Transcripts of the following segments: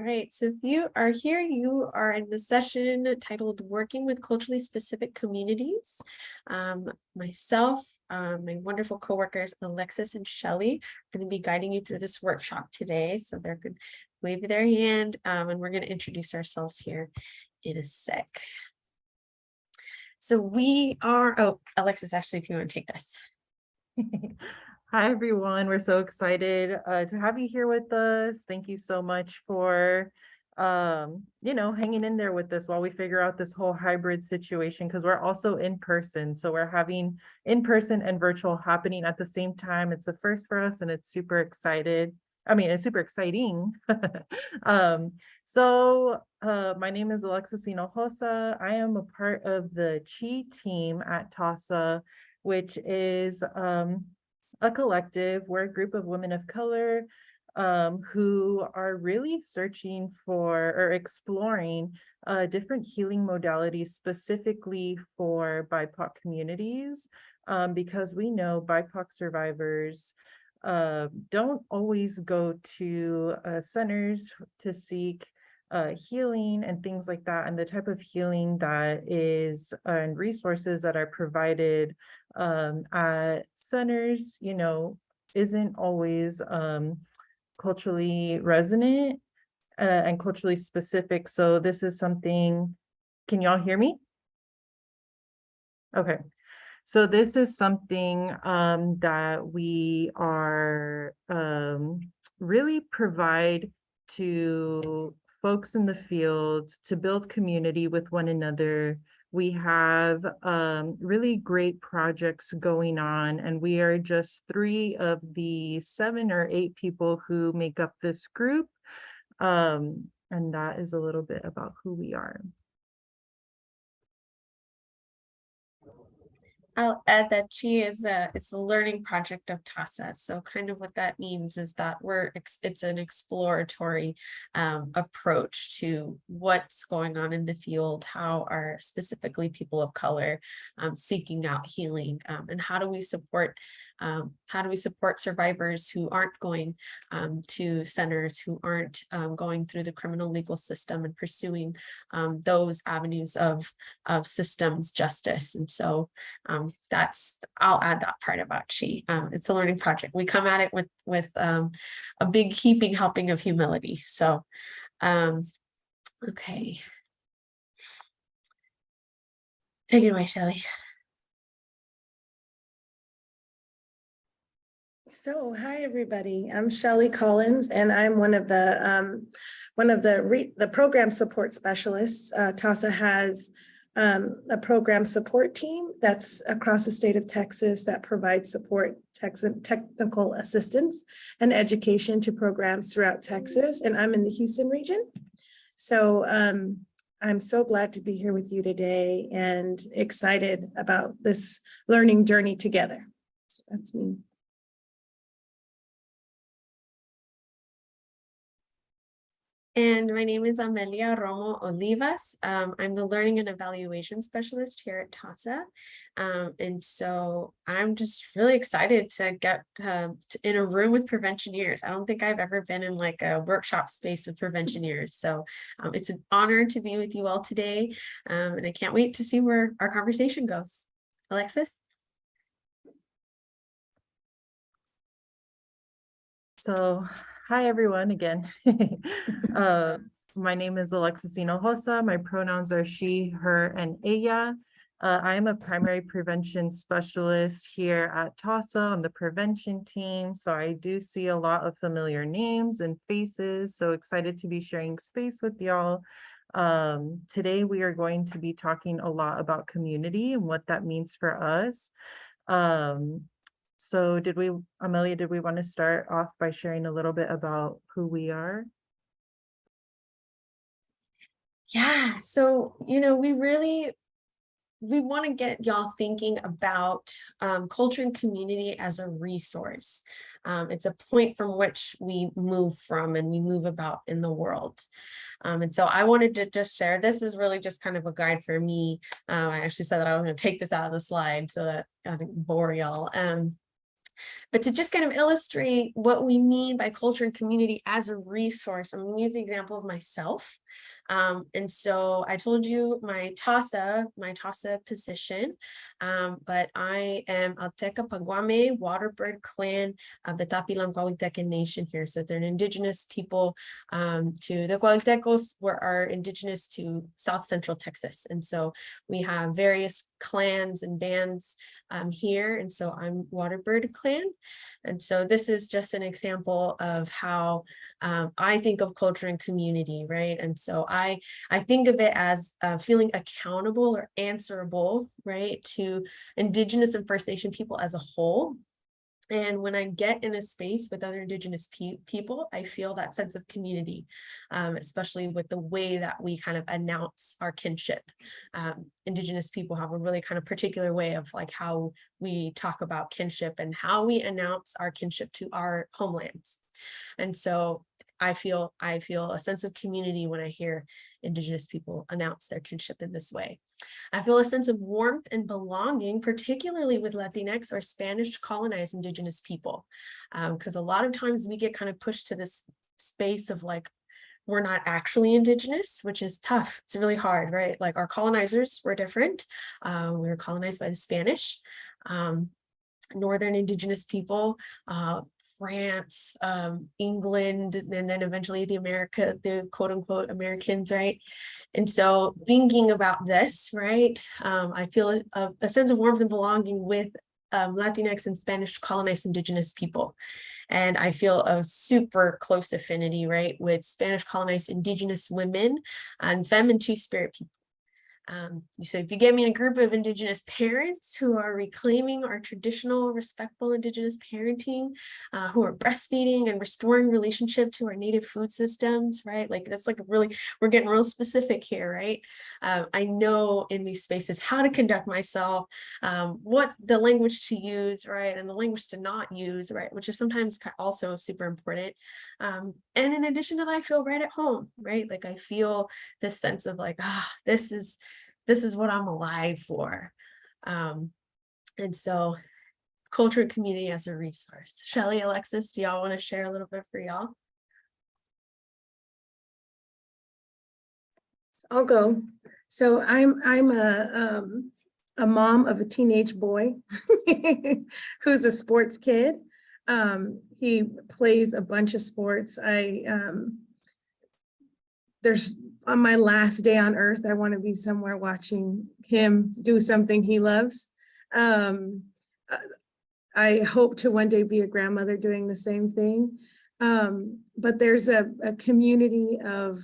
right, so if you are here, you are in the session titled Working with Culturally Specific Communities. Myself, my wonderful coworkers, Alexis and Shelli, are going to be guiding you through this workshop today. So they're going to wave their hand and we're going to introduce ourselves here in a sec. So we are, oh, Alexis, actually, if you want to take this. Hi, everyone. We're so excited to have you here with us. Thank you so much for, hanging in there with us while we figure out this whole hybrid situation, because we're also in person. So we're having in person and virtual happening at the same time. It's a first for us and it's super excited. It's super exciting. My name is Alexis Hinojosa. I am a part of the CHI team at TASA, which is a collective. We're a group of women of color who are really searching for or exploring different healing modalities specifically for BIPOC communities, because we know BIPOC survivors don't always go to centers to seek healing and things like that, and the type of healing that is and resources that are provided at centers, isn't always culturally resonant and culturally specific. So this is something, can y'all hear me? Okay. So this is something that we are really provide to folks in the field to build community with one another. We have really great projects going on, and we are just 3 of the 7 or 8 people who make up this group. And that is a little bit about who we are. I'll add that CHI is it's a learning project of TASA. So kind of what that means is that it's an exploratory approach to what's going on in the field, how are specifically people of color seeking out healing, and how do we support survivors who aren't going to centers, who aren't going through the criminal legal system and pursuing those avenues of systems justice. And so I'll add that part about CHI. It's a learning project. We come at it with a big heaping helping of humility. So, okay. Take it away, Shelli. So, hi everybody. I'm Shelli Collins, and I'm one of the program support specialists. TASA has a program support team that's across the state of Texas that provides support, technical assistance, and education to programs throughout Texas. And I'm in the Houston region. So I'm so glad to be here with you today and excited about this learning journey together. So that's me. And my name is Amelia Romo Olivas. I'm the Learning and Evaluation Specialist here at TASA. And so I'm just really excited to get in a room with preventioneers. I don't think I've ever been in like a workshop space with preventioneers. So it's an honor to be with you all today. And I can't wait to see where our conversation goes. Alexis? So, hi everyone again. My name is Alexis Hinojosa. My pronouns are she, her, and ella. I am a primary prevention specialist here at TASA on the prevention team. So I do see a lot of familiar names and faces. So excited to be sharing space with y'all. Today we are going to be talking a lot about community and what that means for us. So Amelia, did we want to start off by sharing a little bit about who we are? Yeah, so, we want to get y'all thinking about culture and community as a resource. It's a point from which we move from and we move about in the world. And so I wanted to just share, this is really just kind of a guide for me. I actually said that I was going to take this out of the slide so that I didn't bore y'all. But to just kind of illustrate what we mean by culture and community as a resource, I'm going to use the example of myself. And so I told you my TASA position, but I am Alteca Paguame waterbird clan of the Tapilam Coahuiltecan Nation here. So they're an indigenous people to the Coahuiltecos are indigenous to South Central Texas. And so we have various clans and bands here. And so I'm Waterbird Clan. And so this is just an example of how I think of culture and community, right? And so I think of it as feeling accountable or answerable, right, to Indigenous and First Nation people as a whole. And when I get in a space with other Indigenous people, I feel that sense of community, especially with the way that we kind of announce our kinship. Indigenous people have a really kind of particular way of like how we talk about kinship and how we announce our kinship to our homelands. And so I feel a sense of community when I hear Indigenous people announce their kinship in this way. I feel a sense of warmth and belonging, particularly with Latinx or Spanish colonized Indigenous people, because a lot of times we get kind of pushed to this space of like, we're not actually Indigenous, which is tough. It's really hard, right? Like our colonizers were different. We were colonized by the Spanish, Northern Indigenous people, France, England, and then eventually the quote unquote Americans, right? And so thinking about this, right, I feel a sense of warmth and belonging with Latinx and Spanish colonized Indigenous people. And I feel a super close affinity, right, with Spanish colonized Indigenous women and femme and two-spirit people. So if you get me in a group of Indigenous parents who are reclaiming our traditional, respectful Indigenous parenting, who are breastfeeding and restoring relationship to our native food systems, right? Like that's like really, we're getting real specific here, right? I know in these spaces how to conduct myself, what the language to use, right? And the language to not use, right? Which is sometimes also super important. And in addition to that, I feel right at home, right? Like I feel this sense of like, this is what I'm alive for. And so culture and community as a resource. Shelli, Alexis, do y'all want to share a little bit for y'all? I'll go. So I'm a mom of a teenage boy who's a sports kid. He plays a bunch of sports. There's on my last day on earth, I want to be somewhere watching him do something he loves. I hope to one day be a grandmother doing the same thing. But there's a community of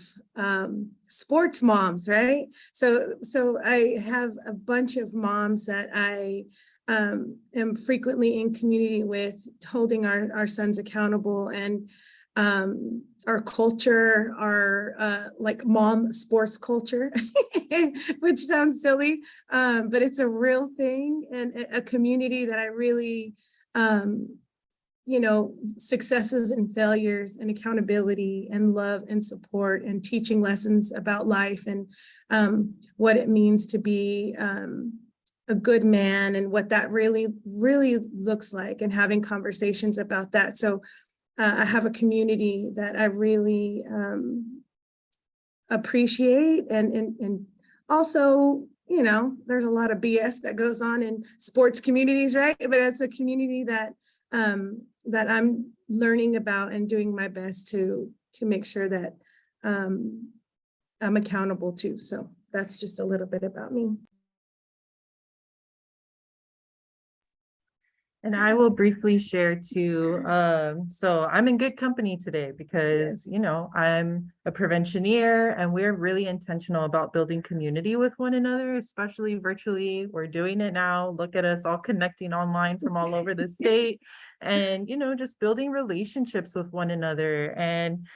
sports moms, right? So I have a bunch of moms that I am frequently in community with, holding our sons accountable, and our culture, our like mom sports culture, which sounds silly, but it's a real thing, and a community that I really, successes and failures and accountability and love and support and teaching lessons about life and what it means to be a good man and what that really, really looks like, and having conversations about that. So I have a community that I really appreciate, and also, there's a lot of BS that goes on in sports communities, right? But it's a community that that I'm learning about and doing my best to make sure that I'm accountable to. So that's just a little bit about me. And I will briefly share too. So I'm in good company today because, I'm a preventioneer, and we're really intentional about building community with one another, especially virtually. We're doing it now. Look at us all connecting online from all over the state, and, just building relationships with one another. And,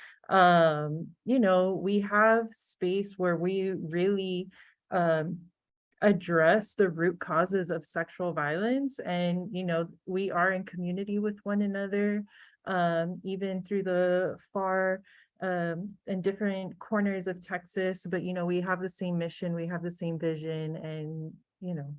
we have space where we really, address the root causes of sexual violence, and we are in community with one another, even through the far and different corners of Texas, but we have the same mission, we have the same vision, and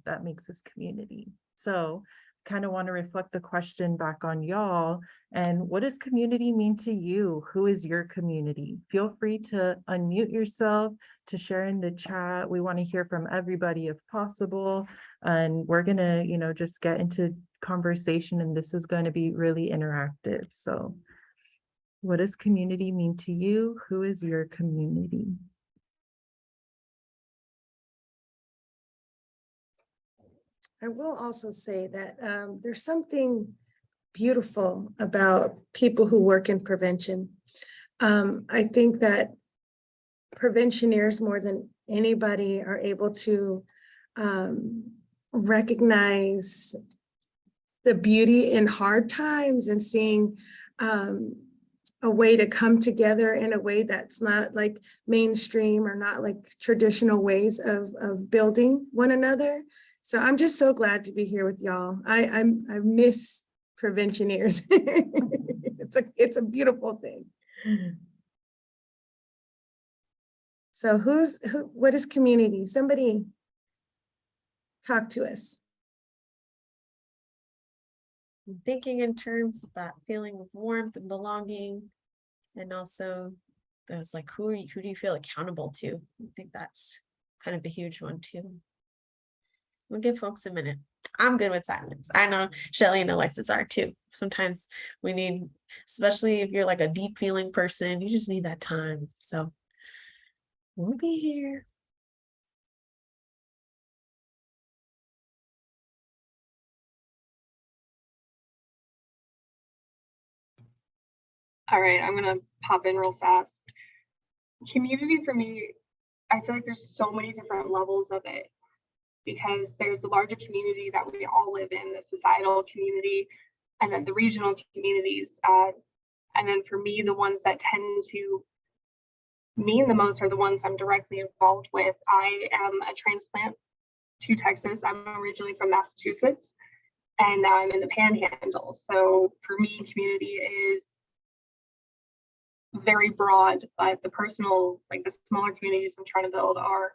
that makes us community. So kind of want to reflect the question back on y'all. And what does community mean to you? Who is your community? Feel free to unmute yourself, to share in the chat. We want to hear from everybody if possible. And we're going to, just get into conversation, and this is going to be really interactive. So what does community mean to you? Who is your community? I will also say that there's something beautiful about people who work in prevention. I think that preventioneers more than anybody are able to recognize the beauty in hard times and seeing a way to come together in a way that's not like mainstream or not like traditional ways of building one another. So I'm just so glad to be here with y'all. I miss preventioneers. It's a beautiful thing. So what is community? Somebody talk to us. I'm thinking in terms of that feeling of warmth and belonging, and also there's like who do you feel accountable to? I think that's kind of a huge one too. We'll give folks a minute. I'm good with silence. I know Shelli and Alexis are too. Sometimes we need, especially if you're like a deep feeling person, you just need that time. So we'll be here. All right, I'm gonna pop in real fast. Community for me, I feel like there's so many different levels of it, because there's the larger community that we all live in, the societal community, and then the regional communities. And then for me, the ones that tend to mean the most are the ones I'm directly involved with. I am a transplant to Texas. I'm originally from Massachusetts, and now I'm in the Panhandle. So for me, community is very broad, but the personal, like the smaller communities I'm trying to build are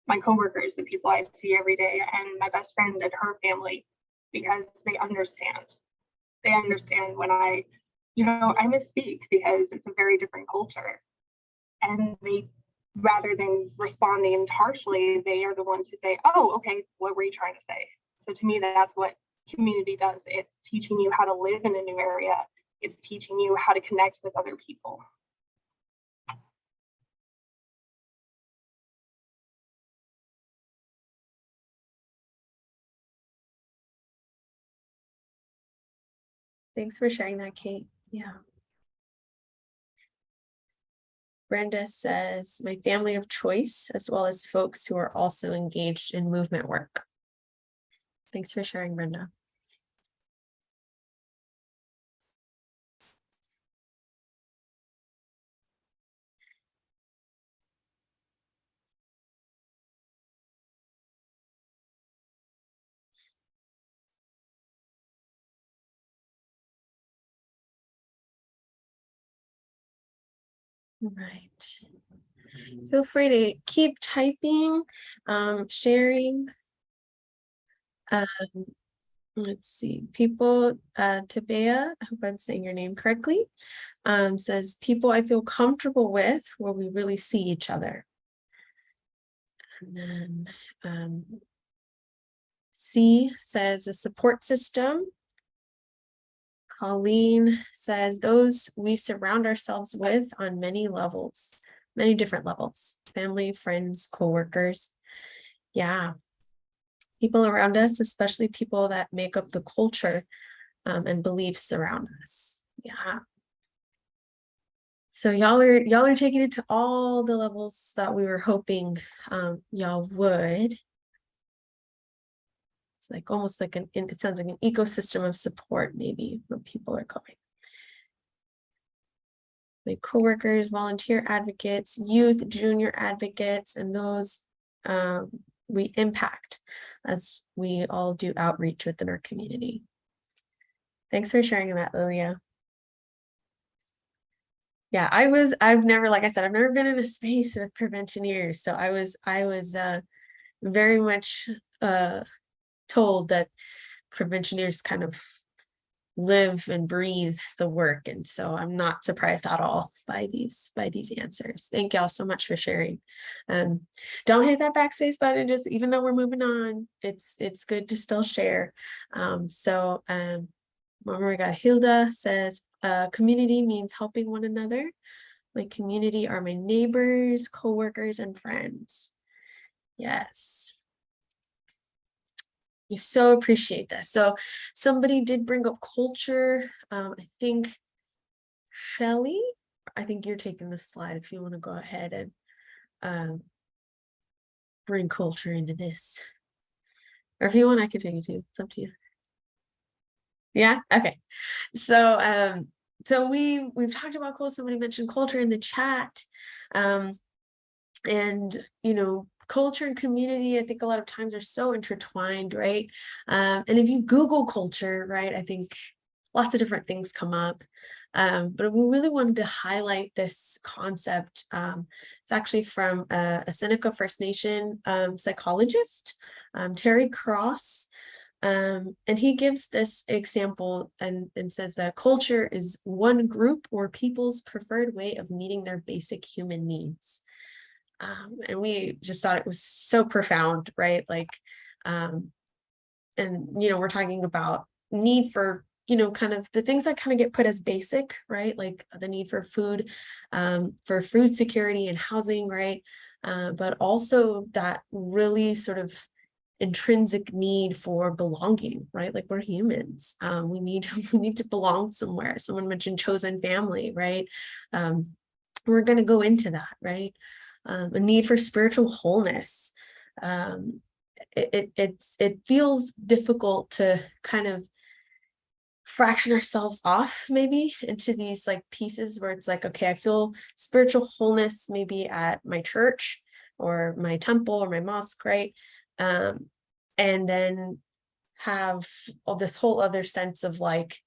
my coworkers, the people I see every day, and my best friend and her family, because they understand. They understand when I misspeak because it's a very different culture. And they, rather than responding harshly, they are the ones who say, oh, okay, what were you trying to say? So to me, that's what community does. It's teaching you how to live in a new area. It's teaching you how to connect with other people. Thanks for sharing that, Kate. Yeah. Brenda says, my family of choice, as well as folks who are also engaged in movement work. Thanks for sharing, Brenda. Right. Feel free to keep typing, sharing. Let's see, people, Tabea, I hope I'm saying your name correctly, says, people I feel comfortable with where we really see each other. And then C says a support system. Colleen says those we surround ourselves with on many levels, many different levels, family, friends, coworkers. Yeah. People around us, especially people that make up the culture and beliefs around us. Yeah. So y'all are taking it to all the levels that we were hoping y'all would. It's like almost like it sounds like an ecosystem of support, maybe, where people are going. Like coworkers, volunteer advocates, youth, junior advocates, and those we impact as we all do outreach within our community. Thanks for sharing that, Lilia. Yeah, I've never, like I said, I've never been in a space with preventioneers. So I was very much told that preventioners kind of live and breathe the work. And so I'm not surprised at all by these answers. Thank y'all so much for sharing. Don't hit that backspace button, just even though we're moving on, it's good to still share. Remember, we got Hilda says, community means helping one another. My community are my neighbors, coworkers, and friends. Yes. We so appreciate this. So somebody did bring up culture. I think Shelli, I think you're taking this slide if you want to go ahead and bring culture into this. Or if you want, I can take it too. It's up to you. Yeah, okay. So we've talked about culture. Somebody mentioned culture in the chat. And culture and community, I think a lot of times are so intertwined, right? And if you Google culture, right, I think lots of different things come up. But we really wanted to highlight this concept. It's actually from a Seneca First Nation psychologist, Terry Cross. And he gives this example and says that culture is one group or people's preferred way of meeting their basic human needs. And we just thought it was so profound, right? Like, and we're talking about need for, kind of the things that kind of get put as basic, right? Like the need for food security and housing, right? But also that really sort of intrinsic need for belonging, right? Like we're humans. We need to belong somewhere. Someone mentioned chosen family, right? We're going to go into that, right? A need for spiritual wholeness. It feels difficult to kind of fraction ourselves off maybe into these like pieces where it's like, okay, I feel spiritual wholeness maybe at my church or my temple or my mosque, right? And then have all this whole other sense of like,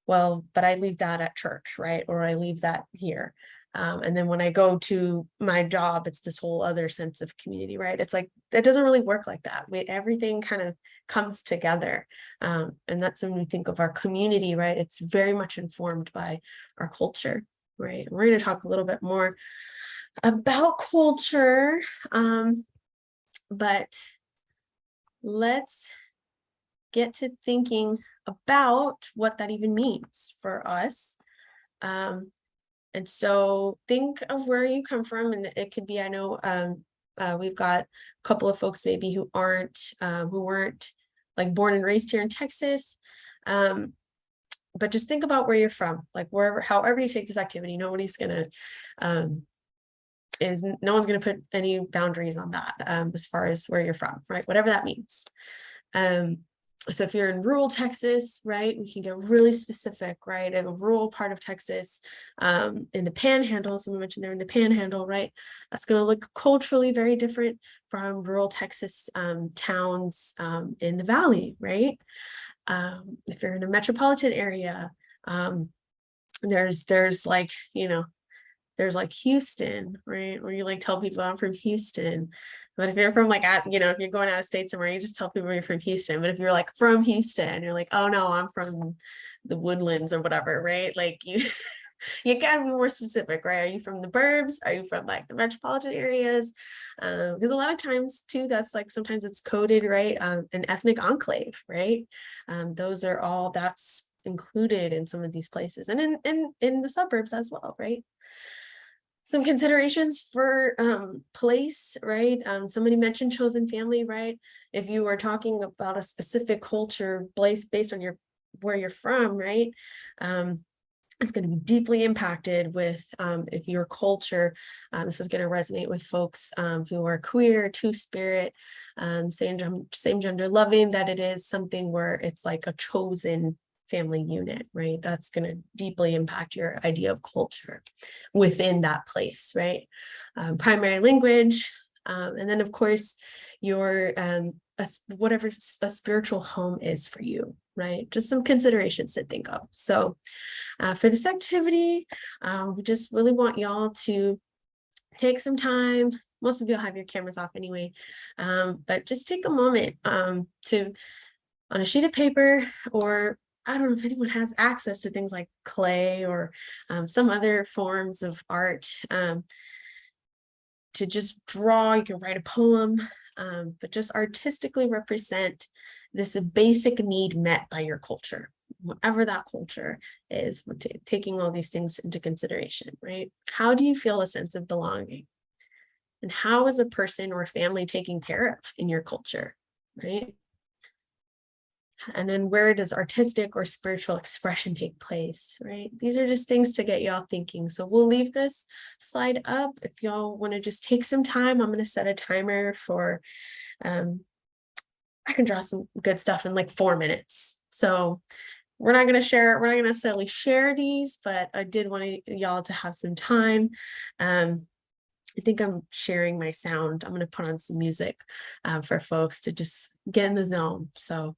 well, but I leave that at church, right? Or I leave that here. And then when I go to my job, it's this whole other sense of community, right? It's like, that doesn't really work like that. Everything kind of comes together. And that's when we think of our community, right? It's very much informed by our culture, right? We're going to talk a little bit more about culture, but let's get to thinking about what that even means for us. And so think of where you come from, and it could be, I know we've got a couple of folks maybe who weren't like born and raised here in Texas. But just think about where you're from, like however you take this activity, no one's gonna put any boundaries on that as far as where you're from, right? Whatever that means. So if you're in rural Texas, right, we can get really specific, right? In a rural part of Texas, in the Panhandle, someone mentioned they're in the Panhandle, right? That's going to look culturally very different from rural Texas towns in the Valley, right? If you're in a metropolitan area, there's like, there's like Houston, right? Where you like tell people I'm from Houston. But if you're from like, if you're going out of state somewhere, you just tell people you're from Houston. But if you're like from Houston, you're like, oh no, I'm from the Woodlands or whatever, right? Like you gotta be more specific, right? Are you from the burbs? Are you from like the metropolitan areas? Because a lot of times too, that's like, sometimes it's coded, right? An ethnic enclave, right? That's included in some of these places and in the suburbs as well, right? Some considerations for place, right? Somebody mentioned chosen family, right? If you are talking about a specific culture based on where you're from, right? It's going to be deeply impacted with if your culture, this is going to resonate with folks who are queer, two-spirit, same gender loving, that it is something where it's like a chosen family unit, right? That's going to deeply impact your idea of culture within that place, right? Primary language, and then of course your whatever a spiritual home is for you, right? Just some considerations to think of. So for this activity, we just really want y'all to take some time. Most of you will have your cameras off anyway, but just take a moment to on a sheet of paper, or I don't know if anyone has access to things like clay or some other forms of art, to just draw. You can write a poem, but just artistically represent this basic need met by your culture, whatever that culture is, taking all these things into consideration, right? How do you feel a sense of belonging? And how is a person or family taken care of in your culture, right? And then where does artistic or spiritual expression take place, right? These are just things to get y'all thinking. So we'll leave this slide up. If y'all want to just take some time, I'm going to set a timer for, I can draw some good stuff in like 4 minutes. So we're not going to necessarily share these, but I did want y'all to have some time. I think I'm sharing my sound. I'm going to put on some music for folks to just get in the zone. So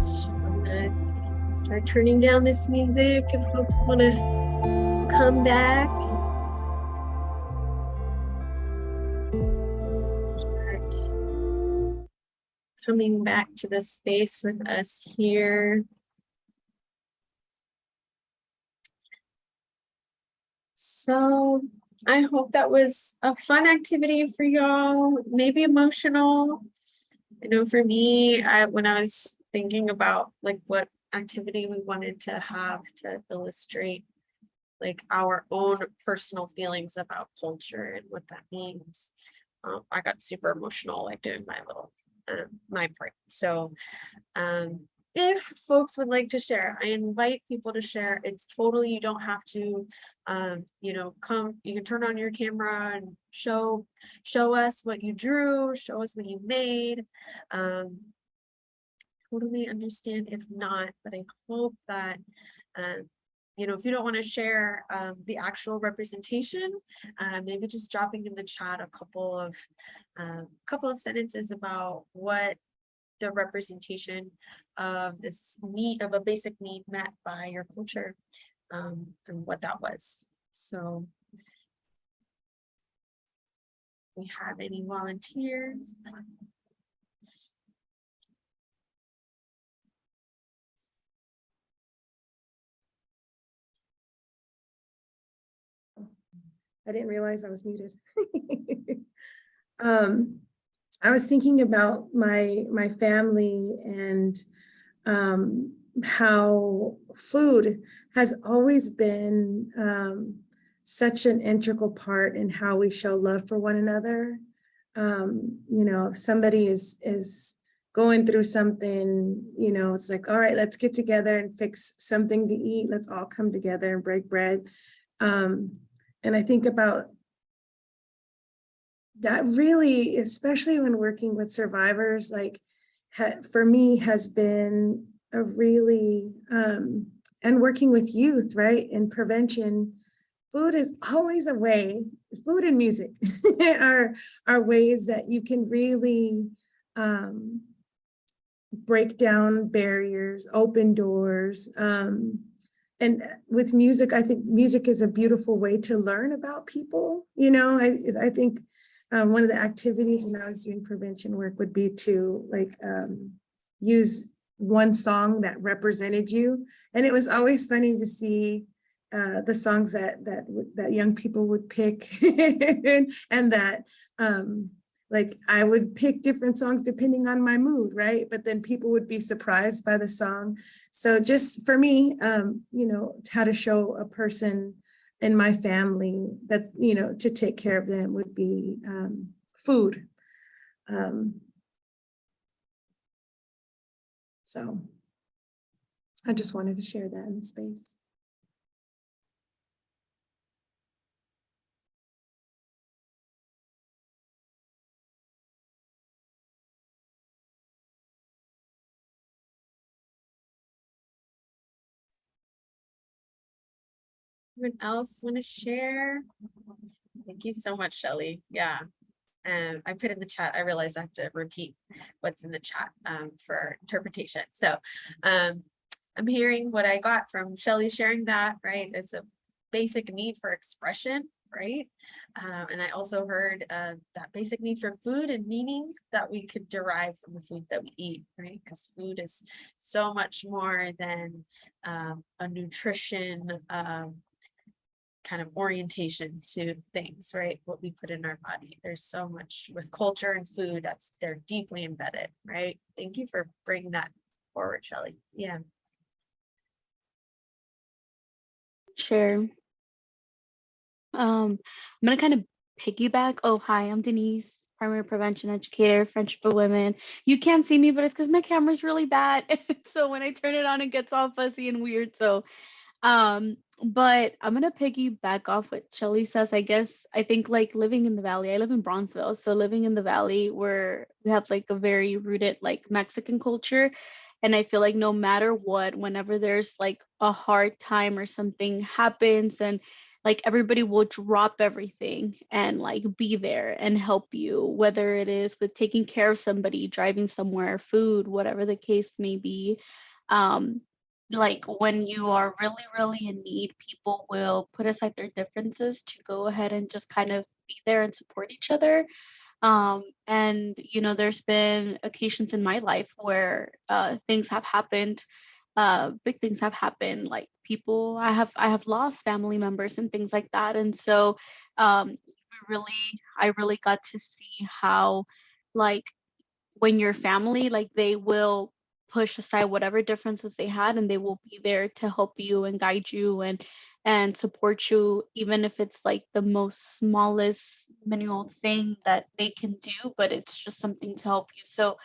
I'm gonna start turning down this music if folks want to come back. Start coming back to the space with us here. So I hope that was a fun activity for y'all, maybe emotional. I know for me, when I was thinking about like what activity we wanted to have to illustrate like our own personal feelings about culture and what that means, I got super emotional like doing my little my part. So if folks would like to share, I invite people to share. It's totally, you don't have to you know, come, you can turn on your camera and show us what you drew, show us what you made. Totally understand if not, but I hope that you know, if you don't want to share the actual representation, maybe just dropping in the chat a couple of sentences about what the representation of this need, of a basic need met by your culture, and what that was. So we have any volunteers? I didn't realize I was muted. I was thinking about my family and how food has always been such an integral part in how we show love for one another. You know, if somebody is going through something, you know, it's like, all right, let's get together and fix something to eat. Let's all come together and break bread. And I think about that really, especially when working with survivors, like for me has been a really, and working with youth, right, in prevention, food is always a way, food and music are ways that you can really break down barriers, open doors. And with music, I think music is a beautiful way to learn about people. You know, I think one of the activities when I was doing prevention work would be to like use one song that represented you. And it was always funny to see the songs that young people would pick and that like I would pick different songs depending on my mood, right? But then people would be surprised by the song. So just for me, you know, how to show a person in my family that, you know, to take care of them would be food. So I just wanted to share that in the space. Anyone else want to share? Thank you so much, Shelli. Yeah. I put in the chat, I realized I have to repeat what's in the chat for interpretation. So I'm hearing what I got from Shelli sharing that, right? It's a basic need for expression, right? And I also heard that basic need for food and meaning that we could derive from the food that we eat, right? Because food is so much more than a nutrition kind of orientation to things, right? What we put in our body. There's so much with culture and food they're deeply embedded, right? Thank you for bringing that forward, Shelli. Yeah. Sure. I'm gonna kind of piggyback. Oh, hi, I'm Denise, primary prevention educator, Friendship of Women. You can't see me, but it's because my camera's really bad. So when I turn it on, it gets all fuzzy and weird. So but I'm gonna piggyback off what Shelli says. I think like living in the valley, I live in Bronzeville. So living in the valley where we have like a very rooted like Mexican culture. And I feel like no matter what, whenever there's like a hard time or something happens and like everybody will drop everything and like be there and help you, whether it is with taking care of somebody, driving somewhere, food, whatever the case may be. Um, like when you are really, really in need, people will put aside their differences to go ahead and just kind of be there and support each other. And there's been occasions in my life where things have happened, big things have happened, like people I have lost family members and things like that. And so I really got to see how, like, when your family, like, they will push aside whatever differences they had, and they will be there to help you and guide you and support you, even if it's like the most smallest minimal thing that they can do, but it's just something to help you. So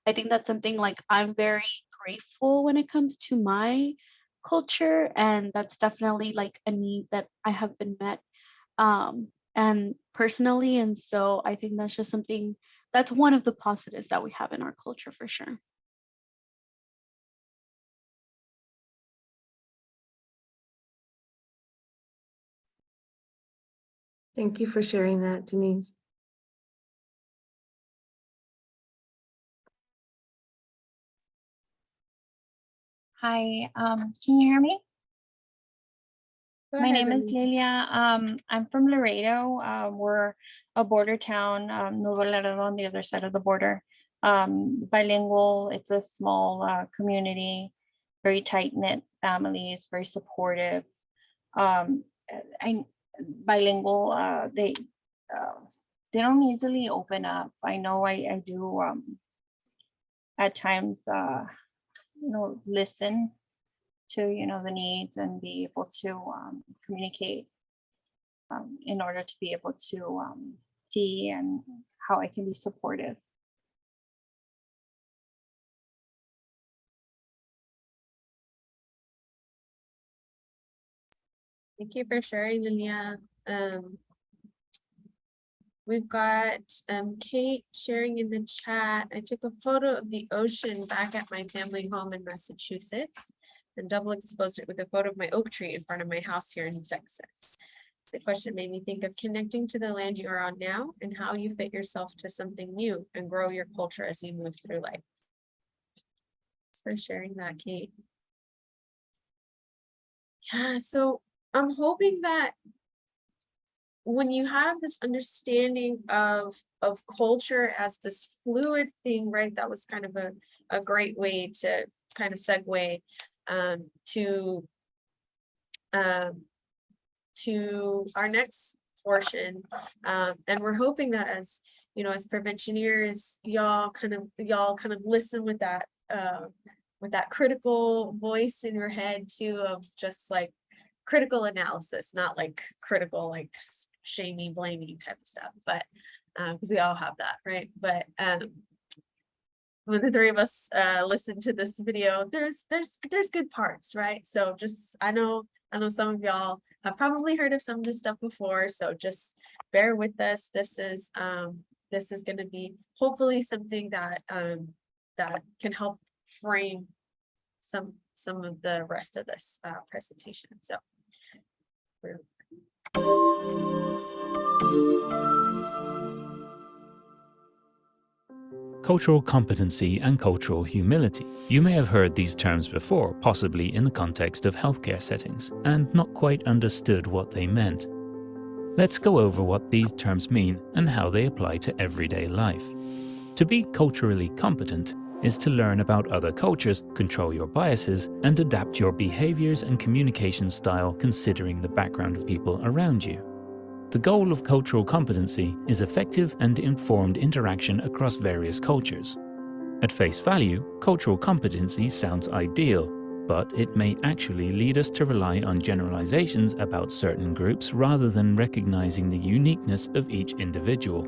I think that's something, like, I'm very grateful when it comes to my culture, and that's definitely like a need that I have been met, and personally. And so I think that's just something, that's one of the positives that we have in our culture for sure. Thank you for sharing that, Denise. Hi, can you hear me? Go My ahead, name is Amelia. Lilia. I'm from Laredo. We're a border town, Nuevo Laredo on the other side of the border. Bilingual, it's a small community, very tight-knit families, very supportive. I bilingual, they don't easily open up. I know I do at times listen to the needs and be able to communicate in order to be able to see and how I can be supportive. Thank you for sharing, Lilia. We've got Kate sharing in the chat. I took a photo of the ocean back at my family home in Massachusetts and double exposed it with a photo of my oak tree in front of my house here in Texas. The question made me think of connecting to the land you are on now and how you fit yourself to something new and grow your culture as you move through life. Thanks for sharing that, Kate. Yeah, so I'm hoping that when you have this understanding of culture as this fluid thing, right, that was kind of a great way to kind of segue to our next portion. And we're hoping that as preventioneers, y'all kind of listen with that critical voice in your head too, of just like critical analysis, not like critical, like shaming, blaming type of stuff, but because we all have that, right? But when the three of us listen to this video, there's good parts, right? So just I know some of y'all have probably heard of some of this stuff before, so just bear with us. This is going to be hopefully something that that can help frame some of the rest of this presentation. So Cultural competency and cultural humility. You may have heard these terms before, possibly in the context of healthcare settings, and not quite understood what they meant. Let's go over what these terms mean and how they apply to everyday life. To be culturally competent is to learn about other cultures, control your biases, and adapt your behaviors and communication style considering the background of people around you. The goal of cultural competency is effective and informed interaction across various cultures. At face value, cultural competency sounds ideal, but it may actually lead us to rely on generalizations about certain groups rather than recognizing the uniqueness of each individual.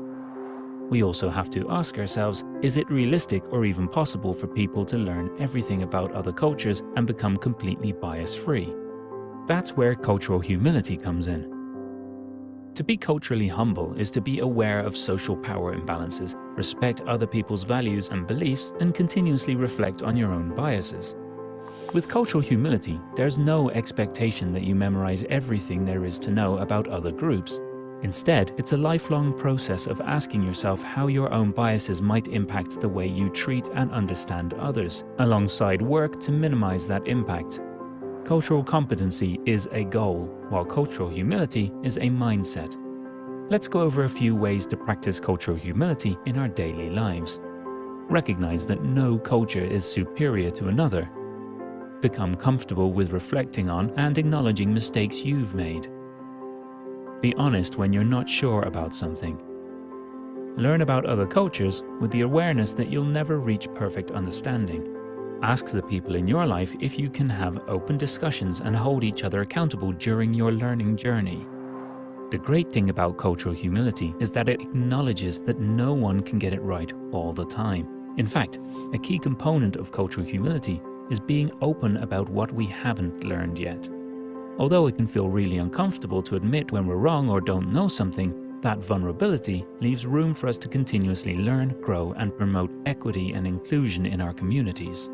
We also have to ask ourselves, is it realistic or even possible for people to learn everything about other cultures and become completely bias-free? That's where cultural humility comes in. To be culturally humble is to be aware of social power imbalances, respect other people's values and beliefs, and continuously reflect on your own biases. With cultural humility, there's no expectation that you memorize everything there is to know about other groups. Instead, it's a lifelong process of asking yourself how your own biases might impact the way you treat and understand others, alongside work to minimize that impact. Cultural competency is a goal, while cultural humility is a mindset. Let's go over a few ways to practice cultural humility in our daily lives. Recognize that no culture is superior to another. Become comfortable with reflecting on and acknowledging mistakes you've made. Be honest when you're not sure about something. Learn about other cultures with the awareness that you'll never reach perfect understanding. Ask the people in your life if you can have open discussions and hold each other accountable during your learning journey. The great thing about cultural humility is that it acknowledges that no one can get it right all the time. In fact, a key component of cultural humility is being open about what we haven't learned yet. Although it can feel really uncomfortable to admit when we're wrong or don't know something, that vulnerability leaves room for us to continuously learn, grow, and promote equity and inclusion in our communities.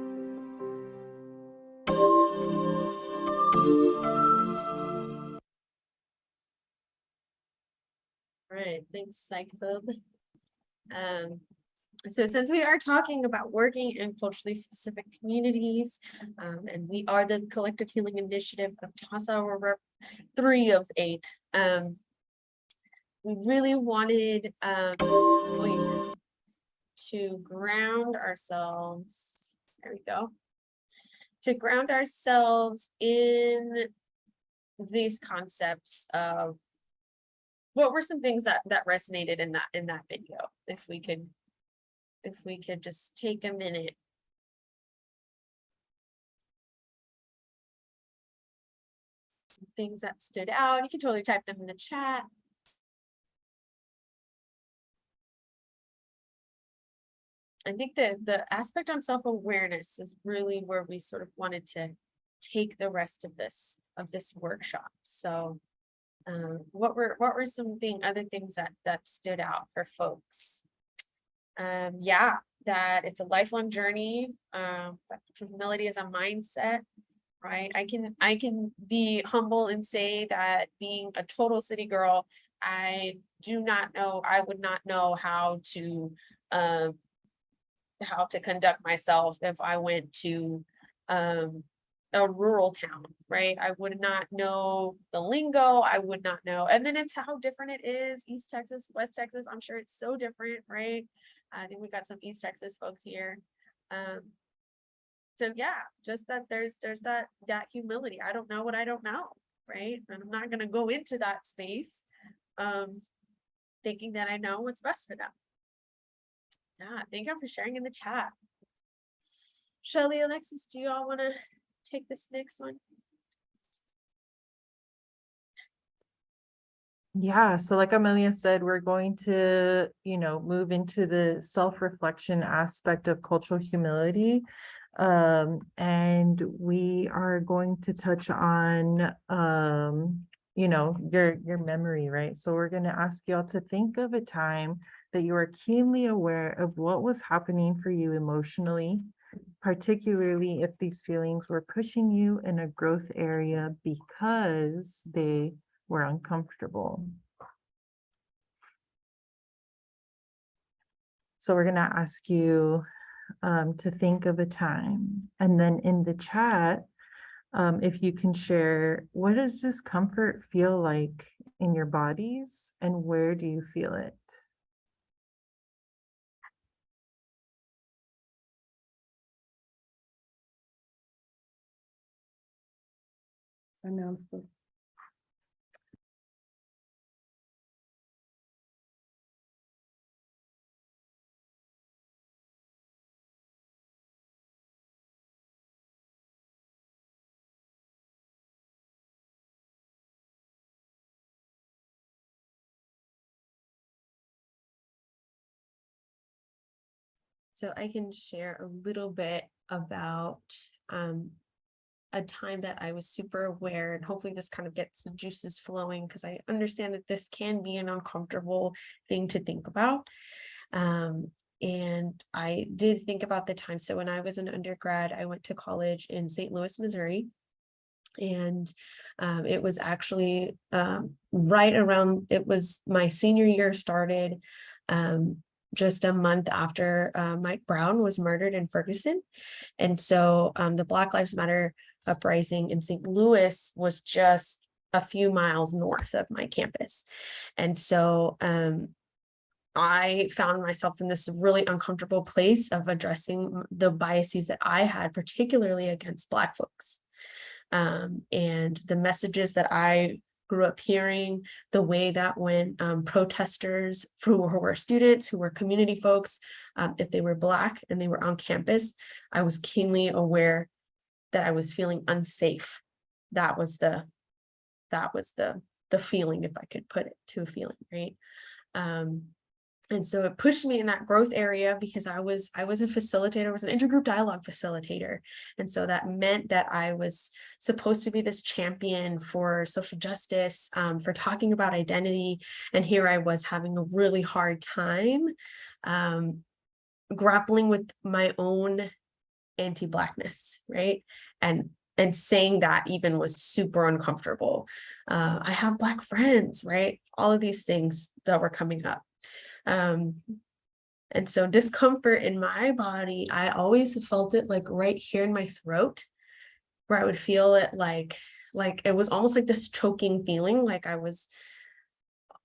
All right, thanks, Psychophobe. So since we are talking about working in culturally specific communities, and we are the Collective Healing Initiative of TASA, we're rep 3 of 8. We really wanted to ground ourselves. There we go. To ground ourselves in these concepts of what were some things that resonated in that video. If we could just take a minute. Some things that stood out. You can totally type them in the chat. I think the aspect on self-awareness is really where we sort of wanted to take the rest of this workshop. So what were some other things that stood out for folks? Yeah, that it's a lifelong journey. That humility is a mindset, right? I can be humble and say that being a total city girl, I would not know how to conduct myself if I went to a rural town, right? I would not know the lingo, I would not know. And then it's how different it is. East Texas, West Texas, I'm sure it's so different, right? I think we got some East Texas folks here. So yeah, just that there's that humility. I don't know what I don't know, right? And I'm not gonna go into that space thinking that I know what's best for them. Yeah, thank you for sharing in the chat. Shelli, Alexis, do you all want to take this next one? Yeah, so like Amelia said, we're going to, move into the self-reflection aspect of cultural humility. And we are going to touch on, your memory, right? So we're going to ask y'all to think of a time that you are keenly aware of what was happening for you emotionally, particularly if these feelings were pushing you in a growth area because they were uncomfortable. So we're going to ask you to think of a time, and then in the chat, if you can share, what does discomfort feel like in your bodies and where do you feel it? Announcement. So I can share a little bit about a time that I was super aware, and hopefully this kind of gets the juices flowing, because I understand that this can be an uncomfortable thing to think about. And I did think about the time. So when I was an undergrad, I went to college in St. Louis, Missouri. And it was actually right around, it was my senior year started just a month after Mike Brown was murdered in Ferguson. And so the Black Lives Matter uprising in St. Louis was just a few miles north of my campus. And so I found myself in this really uncomfortable place of addressing the biases that I had, particularly against Black folks. And the messages that I grew up hearing, the way that when protesters who were students, who were community folks, if they were Black and they were on campus, I was keenly aware that I was feeling unsafe. That was the feeling, if I could put it to a feeling, right? And so it pushed me in that growth area because I was a facilitator, I was an intergroup dialogue facilitator. And so that meant that I was supposed to be this champion for social justice, for talking about identity. And here I was having a really hard time grappling with my own anti-Blackness, right? And saying that even was super uncomfortable. I have Black friends, right? All of these things that were coming up. And so discomfort in my body, I always felt it like right here in my throat, where I would feel it like it was almost like this choking feeling, like I was.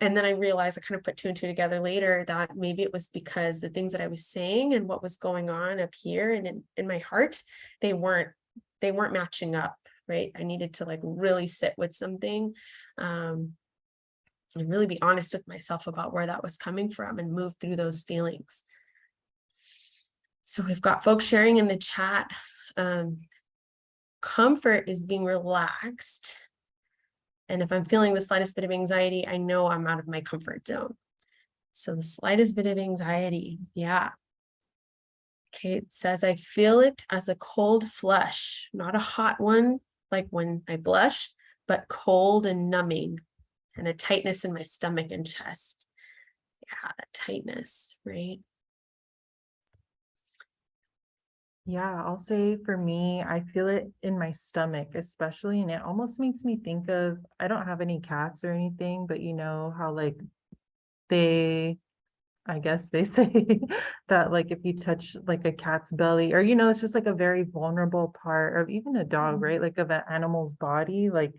And then I realized, I kind of put two and two together later, that maybe it was because the things that I was saying and what was going on up here and in my heart, they weren't matching up, right? I needed to like really sit with something and really be honest with myself about where that was coming from and move through those feelings. So we've got folks sharing in the chat. Comfort is being relaxed. And if I'm feeling the slightest bit of anxiety, I know I'm out of my comfort zone. So the slightest bit of anxiety, yeah. Okay, it says, I feel it as a cold flush, not a hot one, like when I blush, but cold and numbing, and a tightness in my stomach and chest. Yeah, that tightness, right? Yeah, I'll say for me, I feel it in my stomach, especially, and it almost makes me think of, I don't have any cats or anything, but you know how like I guess they say that like if you touch like a cat's belly, or you know, it's just like a very vulnerable part of even a dog, right? Like of an animal's body, like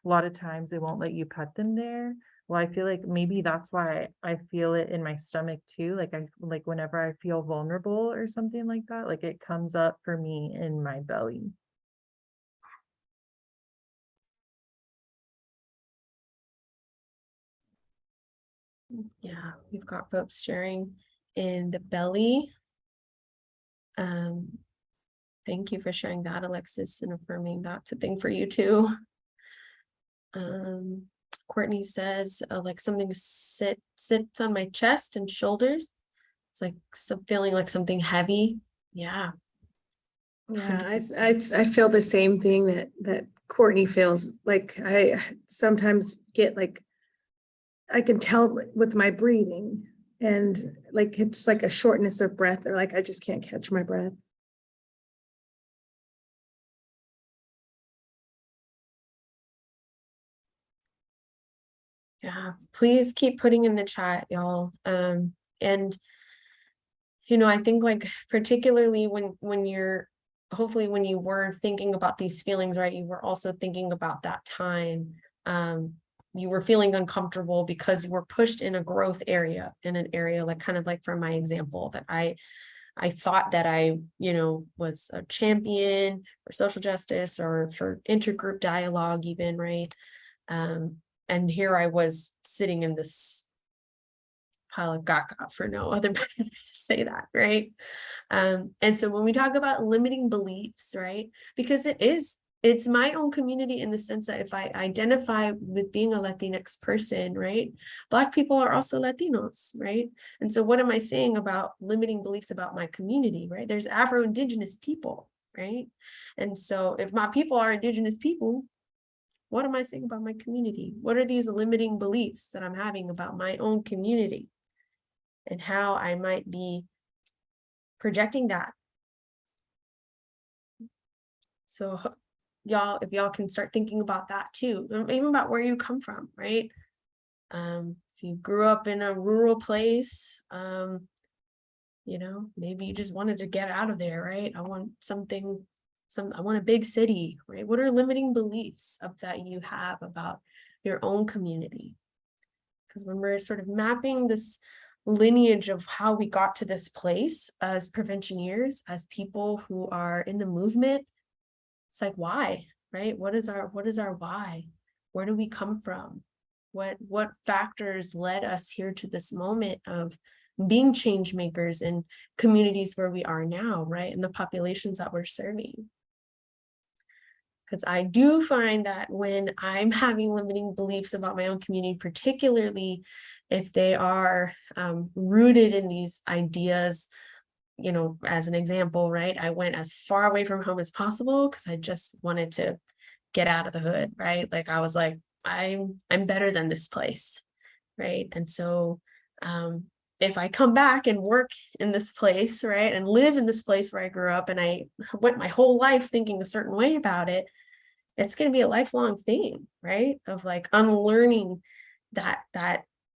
a lot of times they won't let you pet them there. Well, I feel like maybe that's why I feel it in my stomach too. Like whenever I feel vulnerable or something like that, like it comes up for me in my belly. Yeah, we've got folks sharing in the belly. Thank you for sharing that, Alexis, and affirming that's a thing for you too. Courtney says, like something sits on my chest and shoulders. It's like feeling like something heavy. Yeah. Yeah, I feel the same thing that Courtney feels. Like I sometimes get like, I can tell with my breathing, and like it's like a shortness of breath, or like I just can't catch my breath. Yeah, please keep putting in the chat, y'all. And you know, I think like particularly when you're, hopefully when you were thinking about these feelings, right, you were also thinking about that time. You were feeling uncomfortable because you were pushed in a growth area, in an area like kind of like for my example, that I thought that I, you know, was a champion for social justice or for intergroup dialogue even, right? And here I was sitting in this pile of caca, for no other better way to say that, right? And so when we talk about limiting beliefs, right, because it's my own community in the sense that if I identify with being a Latinx person, right, Black people are also Latinos, right? And so what am I saying about limiting beliefs about my community, right? There's Afro-Indigenous people, right? And so if my people are Indigenous people, what am I saying about my community? What are these limiting beliefs that I'm having about my own community and how I might be projecting that. So y'all, if y'all can start thinking about that too, even about where you come from, right? If you grew up in a rural place, you know, maybe you just wanted to get out of there, right? I want I want a big city, right? What are limiting beliefs that you have about your own community? Because when we're sort of mapping this lineage of how we got to this place as preventioneers, as people who are in the movement, it's like, why, right? What is our why? Where do we come from? What factors led us here to this moment of being change makers in communities where we are now, right? And the populations that we're serving. Because I do find that when I'm having limiting beliefs about my own community, particularly if they are rooted in these ideas, you know, as an example, right? I went as far away from home as possible because I just wanted to get out of the hood, right? Like I was like, I'm better than this place, right? And so if I come back and work in this place, right, and live in this place where I grew up and I went my whole life thinking a certain way about it, it's going to be a lifelong thing, right? Of like unlearning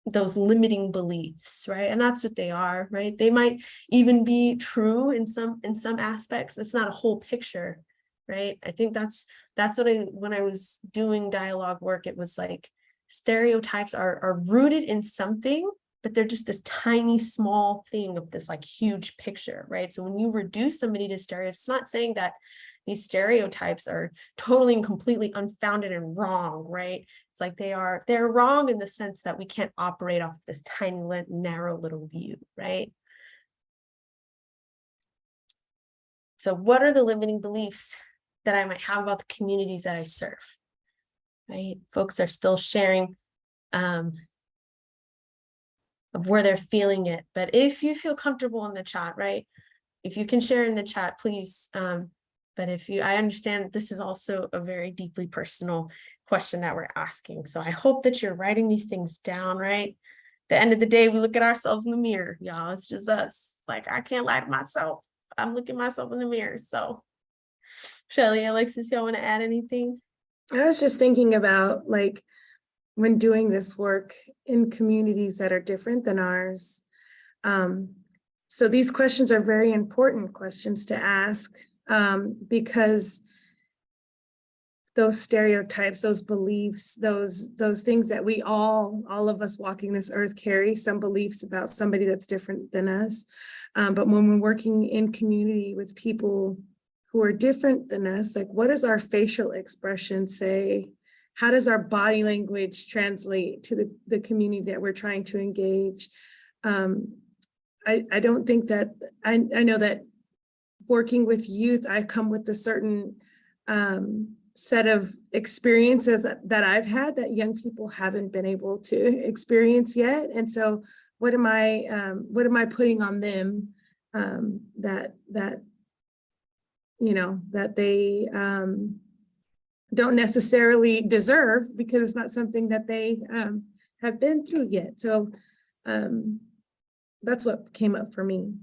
those limiting beliefs, right? And that's what they are, right? They might even be true in some aspects. It's not a whole picture, right? I think that's what when I was doing dialogue work, it was like stereotypes are rooted in something, but they're just this tiny small thing of this like huge picture, right? So when you reduce somebody to stereotypes, it's not saying that these stereotypes are totally and completely unfounded and wrong, right? It's like they're wrong in the sense that we can't operate off this tiny, narrow little view, right? So what are the limiting beliefs that I might have about the communities that I serve, right? Folks are still sharing of where they're feeling it. But if you feel comfortable in the chat, right? If you can share in the chat, please. But I understand this is also a very deeply personal question that we're asking. So I hope that you're writing these things down, right? At the end of the day, we look at ourselves in the mirror, y'all. It's just us. Like, I can't lie to myself. I'm looking myself in the mirror. So Shelli, Alexis, y'all want to add anything? I was just thinking about like when doing this work in communities that are different than ours. So these questions are very important questions to ask because those stereotypes, those beliefs, those things that we all of us walking this earth carry some beliefs about somebody that's different than us. But when we're working in community with people who are different than us, like what does our facial expression say? How does our body language translate to the community that we're trying to engage? I don't think that, I know that working with youth, I come with a certain set of experiences that I've had that young people haven't been able to experience yet. And so what am I putting on them that you know, that they don't necessarily deserve because it's not something that they have been through yet. So that's what came up for me.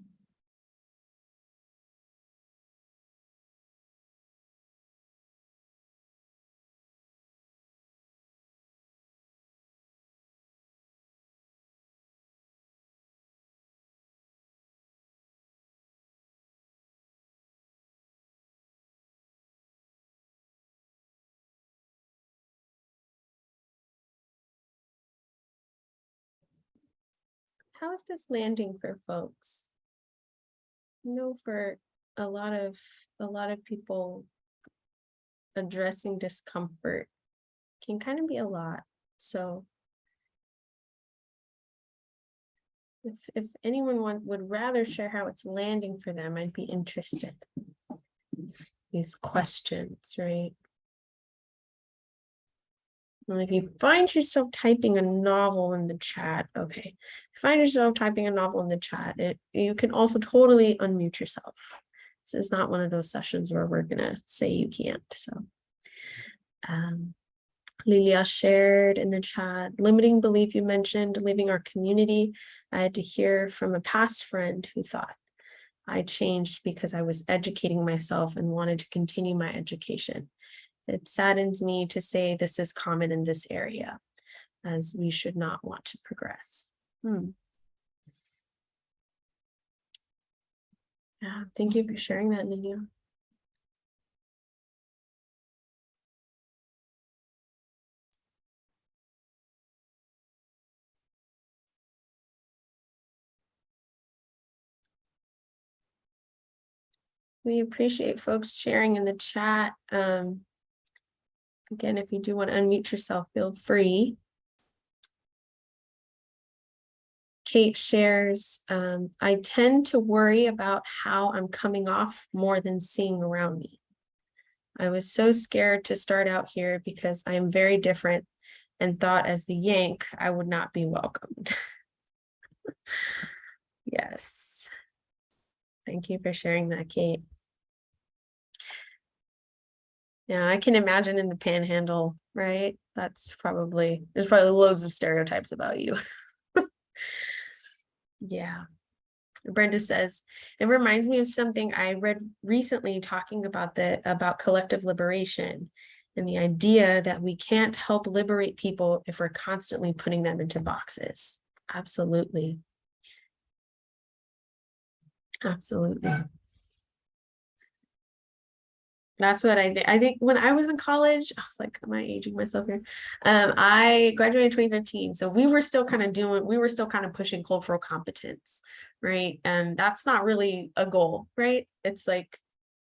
How is this landing for folks? You know, for a lot of people, addressing discomfort can kind of be a lot. So if anyone would rather share how it's landing for them, I'd be interested. These questions, right? And if you find yourself typing a novel in the chat, okay. If you find yourself typing a novel in the chat, you can also totally unmute yourself. This is not one of those sessions where we're gonna say you can't. So Lilia shared in the chat, limiting belief you mentioned, leaving our community. I had to hear from a past friend who thought I changed because I was educating myself and wanted to continue my education. It saddens me to say this is common in this area, as we should not want to progress. Yeah, thank you for sharing that, Nina. We appreciate folks sharing in the chat. Again, if you do want to unmute yourself, feel free. Kate shares, I tend to worry about how I'm coming off more than seeing around me. I was so scared to start out here because I am very different and thought as the Yank, I would not be welcomed. Yes. Thank you for sharing that, Kate. Yeah, I can imagine in the Panhandle, right? There's probably loads of stereotypes about you. Yeah. Brenda says, it reminds me of something I read recently talking about collective liberation and the idea that we can't help liberate people if we're constantly putting them into boxes. Absolutely. Absolutely. That's what I think. I think when I was in college, I was like, am I aging myself here? I graduated in 2015. So we were still kind of pushing cultural competence, right? And that's not really a goal, right? It's like,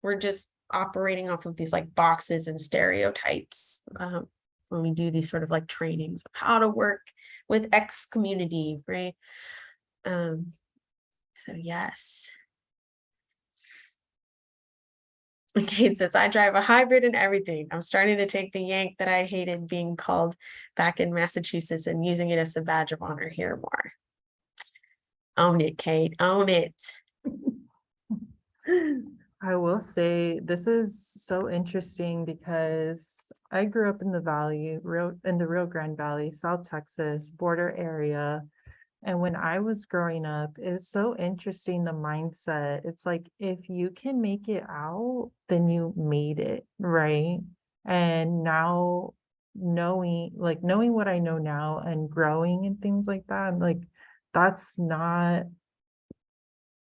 we're just operating off of these like boxes and stereotypes when we do these sort of like trainings of how to work with X community, right? So yes. Kate says, I drive a hybrid and everything. I'm starting to take the Yank that I hated being called back in Massachusetts and using it as a badge of honor here more. Own it, Kate. Own it. I will say this is so interesting because I grew up in the valley, in the Rio Grande Valley, South Texas, border area. And when I was growing up, it was so interesting, the mindset. It's like, if you can make it out, then you made it, right? And now knowing what I know now and growing and things like that, I'm like, that's not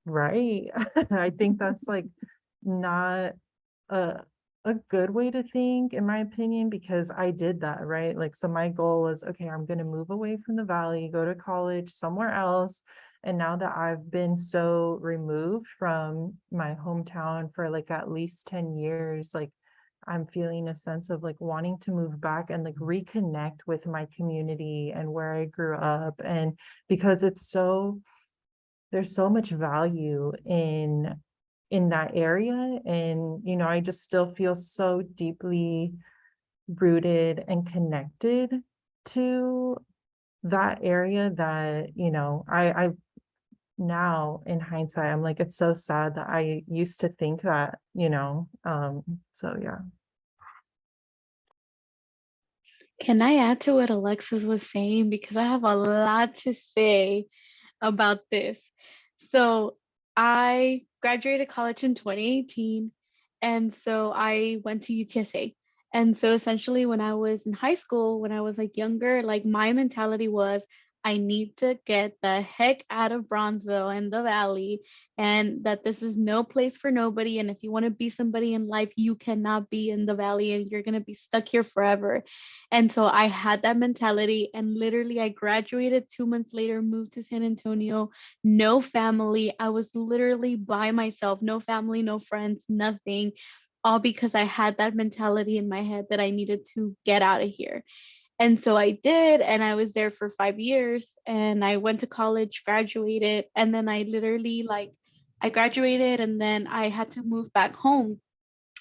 right. I think that's like not a a good way to think, in my opinion, because I did that, right? Like, so my goal was, okay, I'm going to move away from the valley, go to college somewhere else. And now that I've been so removed from my hometown for like at least 10 years, like I'm feeling a sense of like wanting to move back and like reconnect with my community and where I grew up. And because there's so much value in that area, and I just still feel so deeply rooted and connected to that area that I now in hindsight I'm like, it's so sad that I used to think that. So yeah. Can I add to what Alexis was saying? Because I have a lot to say about this. So I graduated college in 2018, and so I went to UTSA. And so essentially when I was in high school, when I was like younger, like my mentality was I need to get the heck out of Bronzeville and the Valley, and that this is no place for nobody. And if you want to be somebody in life, you cannot be in the Valley and you're going to be stuck here forever. And so I had that mentality, and literally I graduated 2 months later, moved to San Antonio, no family. I was literally by myself, no family, no friends, nothing, all because I had that mentality in my head that I needed to get out of here. And so I did, and I was there for 5 years, and I went to college, graduated, and then I literally like I graduated and then I had to move back home.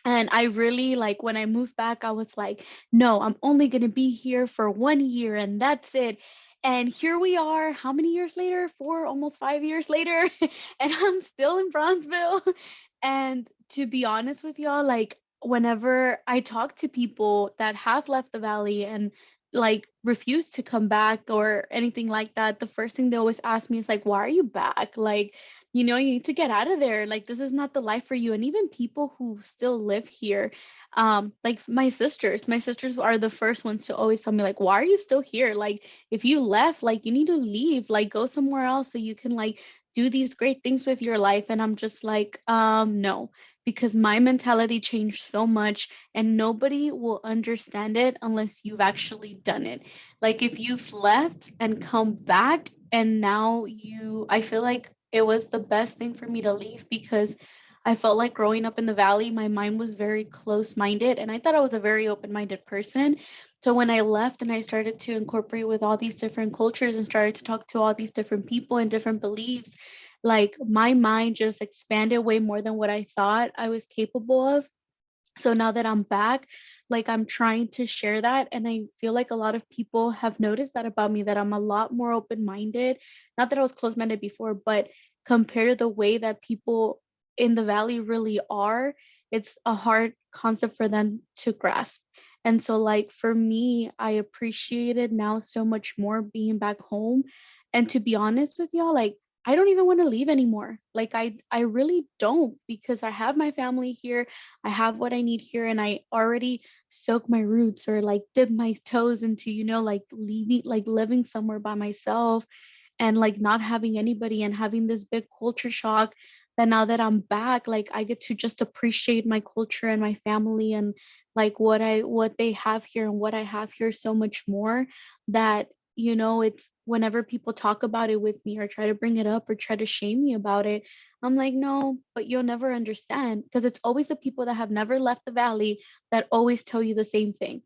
And I really like when I moved back, I was like, no, I'm only going to be here for 1 year and that's it. And here we are, how many years later? 4, almost 5 years later, and I'm still in Bronzeville. And to be honest with y'all, like whenever I talk to people that have left the valley and like refuse to come back or anything like that, the first thing they always ask me is like, why are you back? Like, you know, you need to get out of there. Like, this is not the life for you. And even people who still live here, like my sisters are the first ones to always tell me, like, why are you still here? Like, if you left, like, you need to leave, like, go somewhere else so you can like do these great things with your life. And I'm just like, no, because my mentality changed so much and nobody will understand it unless you've actually done it. Like, if you've left and come back and now I feel like it was the best thing for me to leave because I felt like growing up in the valley, my mind was very close-minded and I thought I was a very open-minded person. So when I left and I started to incorporate with all these different cultures and started to talk to all these different people and different beliefs, like my mind just expanded way more than what I thought I was capable of. So now that I'm back, like I'm trying to share that. And I feel like a lot of people have noticed that about me, that I'm a lot more open minded. Not that I was closed minded before, but compared to the way that people in the valley really are, it's a hard concept for them to grasp. And so, like, for me, I appreciate it now so much more being back home. And to be honest with y'all, like, I don't even want to leave anymore. Like I really don't because I have my family here. I have what I need here and I already soak my roots or like dip my toes into, you know, like leaving, like living somewhere by myself and like not having anybody and having this big culture shock that now that I'm back, like I get to just appreciate my culture and my family and like what they have here and what I have here so much more that, you know, it's whenever people talk about it with me or try to bring it up or try to shame me about it, I'm like, no, but you'll never understand because it's always the people that have never left the valley that always tell you the same thing.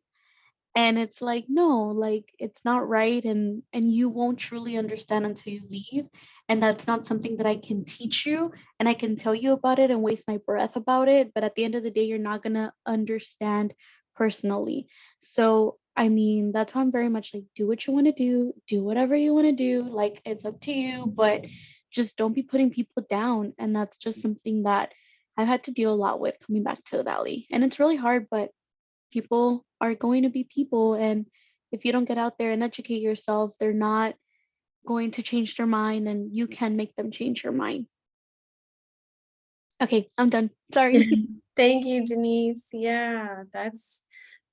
And it's like, no, like it's not right and you won't truly understand until you leave. And that's not something that I can teach you and I can tell you about it and waste my breath about it, but at the end of the day you're not going to understand personally. So I mean, that's why I'm very much like do what you want to do whatever you want to do, like it's up to you, but just don't be putting people down. And that's just something that I've had to deal a lot with coming back to the valley. And it's really hard, but people are going to be people. And if you don't get out there and educate yourself, they're not going to change their mind and you can make them change your mind. Okay, I'm done. Sorry. Thank you, Denise. Yeah,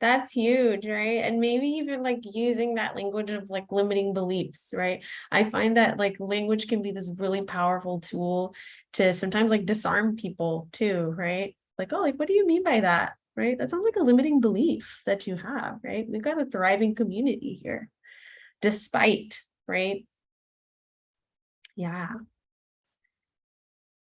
that's huge, right? And maybe even like using that language of like limiting beliefs, right? I find that like language can be this really powerful tool to sometimes like disarm people too, right? Like, oh, like what do you mean by that? Right? That sounds like a limiting belief that you have, right? We've got a thriving community here, despite, right? Yeah.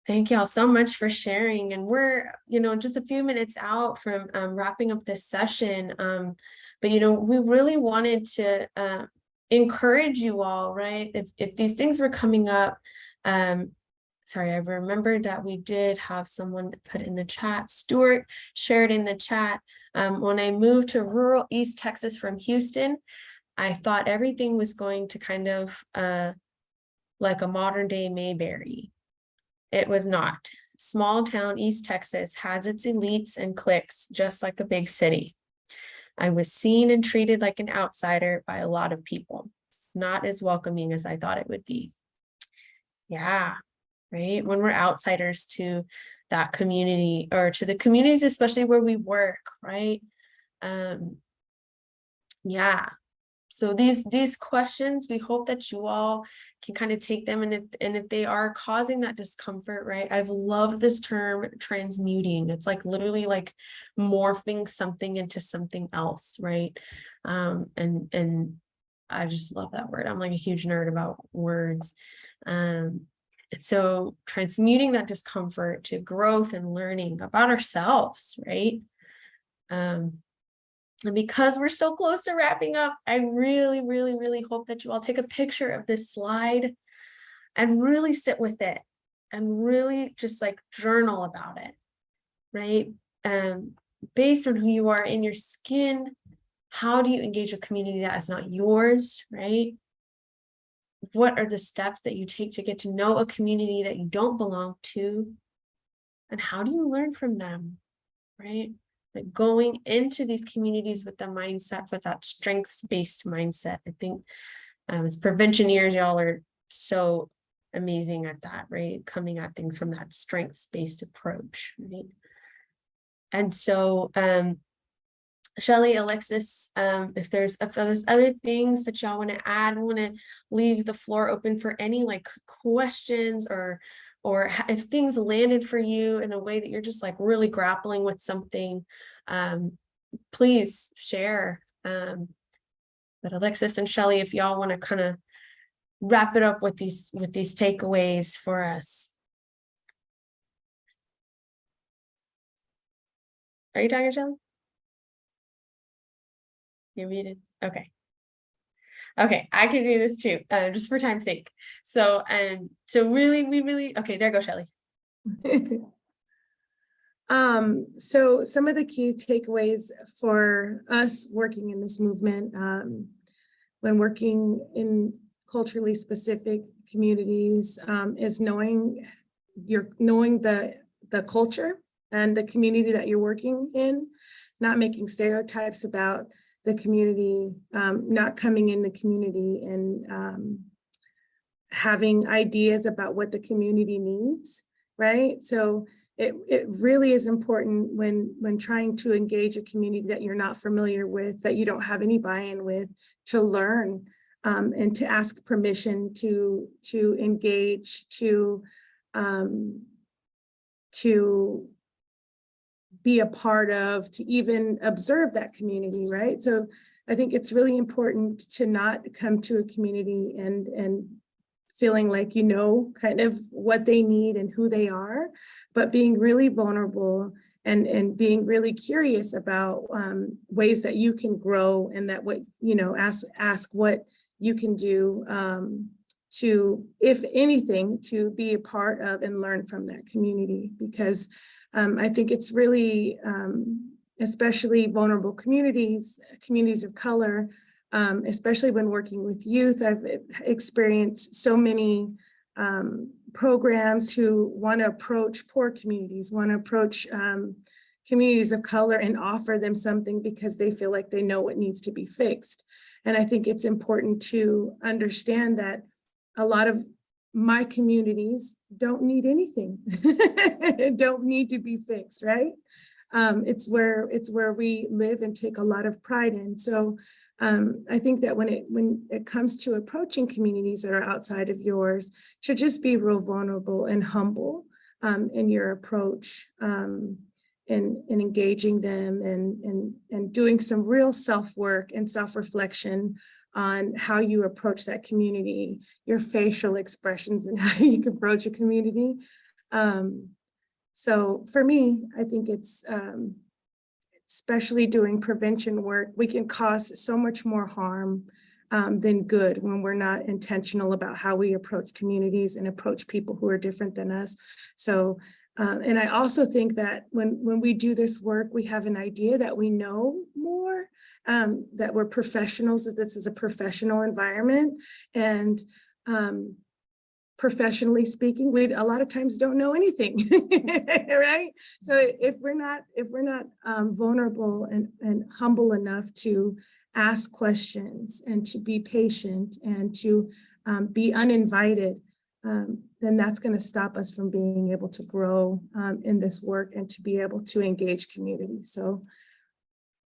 Thank y'all so much for sharing. And we're, you know, just a few minutes out from wrapping up this session. But, you know, we really wanted to encourage you all, right? If these things were coming up, sorry, I remembered that we did have someone put in the chat. Stuart shared in the chat. When I moved to rural East Texas from Houston, I thought everything was going to kind of like a modern day Mayberry. It was not. Small town East Texas has its elites and cliques just like a big city. I was seen and treated like an outsider by a lot of people, not as welcoming as I thought it would be. Yeah, right? When we're outsiders to that community or to the communities, especially where we work, right? Yeah. So these questions, we hope that you all can kind of take them and if they are causing that discomfort, right? I've loved this term transmuting. It's like literally like morphing something into something else, right? And I just love that word. I'm like a huge nerd about words. So transmuting that discomfort to growth and learning about ourselves, right? And because we're so close to wrapping up, I really, really, really hope that you all take a picture of this slide and really sit with it and really just like journal about it, right? Based on who you are in your skin, how do you engage a community that is not yours, right? What are the steps that you take to get to know a community that you don't belong to? And how do you learn from them, right? Like going into these communities with the mindset, with that strengths-based mindset. I think as preventioneers, y'all are so amazing at that, right? Coming at things from that strengths-based approach, right? And so, Shelli, Alexis, if there's other things that y'all want to add, want to leave the floor open for any like questions, or if things landed for you in a way that you're just like really grappling with something, please share. But Alexis and Shelli, if y'all want to kind of wrap it up with these takeaways for us. Are you talking, Shelli? You're muted. Okay. Okay, I can do this too, just for time's sake. So, really, okay, there goes Shelli. So some of the key takeaways for us working in this movement, when working in culturally specific communities, is knowing the culture and the community that you're working in, not making stereotypes about the community, not coming in the community and having ideas about what the community needs, right? So it really is important when trying to engage a community that you're not familiar with, that you don't have any buy-in with, to learn and to ask permission to engage, to be a part of, to even observe that community, right? So I think it's really important to not come to a community and feeling like you know kind of what they need and who they are, but being really vulnerable and being really curious about ways that you can grow, and that what, you know, ask what you can do to, if anything, to be a part of and learn from that community. Because I think it's really, especially vulnerable communities of color, especially when working with youth. I've experienced so many programs who want to approach poor communities, want to approach communities of color and offer them something because they feel like they know what needs to be fixed. And I think it's important to understand that a lot of my communities don't need anything, don't need to be fixed, right? It's where we live and take a lot of pride in. So I think that when it comes to approaching communities that are outside of yours, to just be real vulnerable and humble in your approach, in engaging them, and doing some real self-work and self-reflection on how you approach that community, your facial expressions and how you can approach a community. So for me, I think it's especially doing prevention work, we can cause so much more harm than good when we're not intentional about how we approach communities and approach people who are different than us. So, and I also think that when we do this work, we have an idea that we know more, that we're professionals, that this is a professional environment. And professionally speaking, we a lot of times don't know anything, right? So if we're not vulnerable and humble enough to ask questions and to be patient and to be uninvited, then that's going to stop us from being able to grow in this work and to be able to engage community. So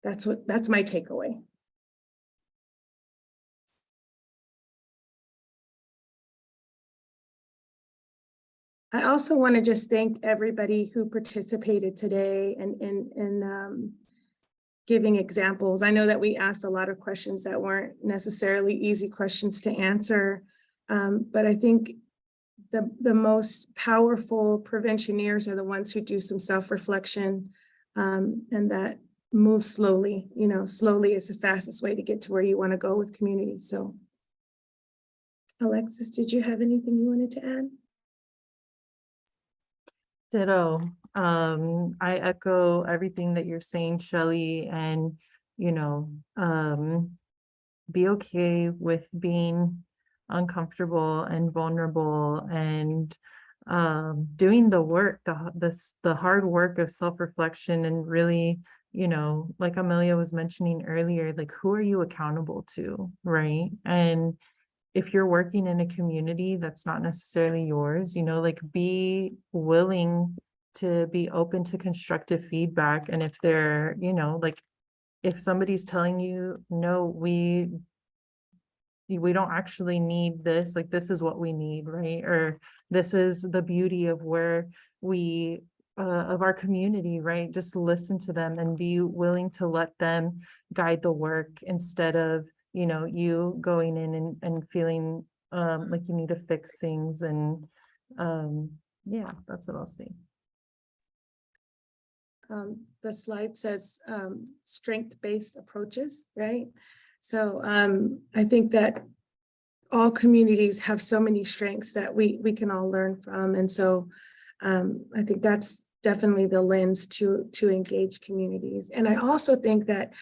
that's my takeaway. I also want to just thank everybody who participated today and giving examples. I know that we asked a lot of questions that weren't necessarily easy questions to answer, but I think the most powerful preventioneers are the ones who do some self-reflection and that move slowly. You know, slowly is the fastest way to get to where you want to go with community. So, Alexis, did you have anything you wanted to add? Ditto. I echo everything that you're saying, Shelli, and you know, be okay with being uncomfortable and vulnerable, and doing the work, the hard work of self-reflection, and really, you know, like Amelia was mentioning earlier, like who are you accountable to, right? And if you're working in a community that's not necessarily yours, you know, like be willing to be open to constructive feedback. And if they're, you know, like if somebody's telling you, no, we don't actually need this, like this is what we need, right? Or this is the beauty of where we of our community, right? Just listen to them and be willing to let them guide the work instead of, you know, you going in and feeling like you need to fix things. And yeah, that's what I'll say. The slide says strength-based approaches, right? So I think that all communities have so many strengths that we can all learn from. And so I think that's definitely the lens to engage communities. And I also think that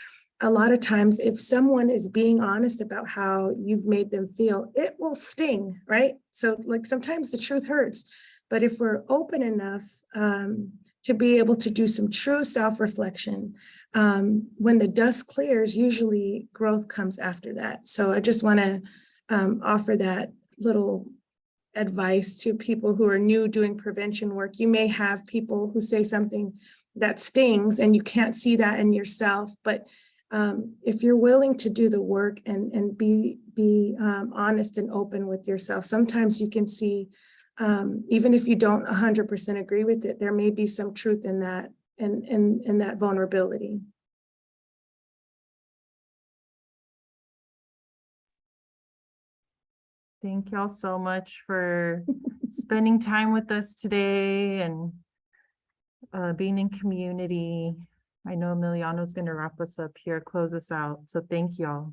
a lot of times if someone is being honest about how you've made them feel, it will sting, right? So like sometimes the truth hurts, but if we're open enough to be able to do some true self-reflection, when the dust clears, usually growth comes after that. So I just want to offer that little advice to people who are new doing prevention work. You may have people who say something that stings and you can't see that in yourself, but if you're willing to do the work and be honest and open with yourself, sometimes you can see, even if you don't 100% agree with it, there may be some truth in that and in that vulnerability. Thank y'all so much for spending time with us today and being in community. I know Emiliano's going to wrap us up here, close us out. So thank y'all.